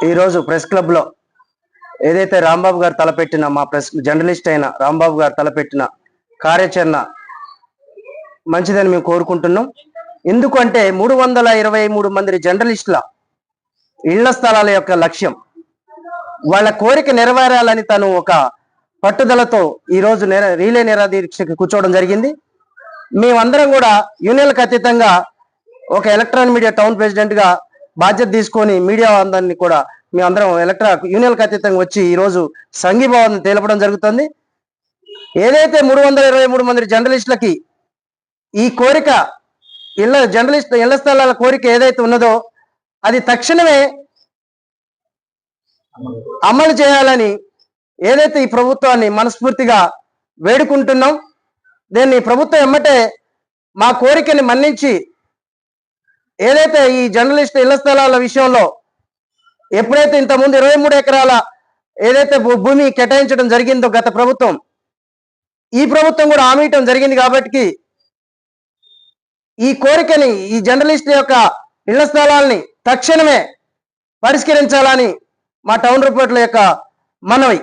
ఈరోజు press club లో ఏదైతే రాంబాబు గారు తలపెట్టిన మా ప్రెస్ జర్నలిస్ట్ అయిన రాంబాబు గారు తలపెట్టిన కార్యాచరణ మంచిదని మేము కోరుకుంటున్నాం. ఎందుకంటే 323 మంది జర్నలిస్టుల ఇళ్ల స్థలాల యొక్క లక్ష్యం, వాళ్ళ కోరిక నెరవేరాలని తను ఒక పట్టుదలతో ఈరోజు రీలే నిరాదీక్షకు కూర్చోవడం జరిగింది. మేమందరం కూడా యూనియన్లకు అతీతంగా ఒక ఎలక్ట్రానిక్ మీడియా టౌన్ ప్రెసిడెంట్ గా బాధ్యత తీసుకొని మీడియా అందరినీ కూడా మేమందరం యూనియన్లకు అతీతంగా వచ్చి ఈరోజు సంఘీభావాన్ని తెలపడం జరుగుతుంది. ఏదైతే 323 మంది జర్నలిస్టులకి ఈ కోరిక ఇళ్ల స్థలాల కోరిక ఏదైతే ఉన్నదో అది తక్షణమే అమలు చేయాలని ఏదైతే ఈ ప్రభుత్వాన్ని మనస్ఫూర్తిగా వేడుకుంటున్నాం. దీన్ని ప్రభుత్వం ఎమ్మటే మా కోరికని మన్నించి ఏదైతే ఈ జర్నలిస్ట్ ఇళ్ల స్థలాల విషయంలో ఎప్పుడైతే ఇంతకుముందు 23 ఎకరాల ఏదైతే భూమి కేటాయించడం జరిగిందో గత ప్రభుత్వం, ఈ ప్రభుత్వం కూడా హామీ ఇవ్వడం జరిగింది. కాబట్టి ఈ కోరికని, ఈ జర్నలిస్ట్ యొక్క ఇళ్ల స్థలాల్ని తక్షణమే పరిష్కరించాలని మా టౌన్ రిపోర్ట్ల యొక్క మనవి.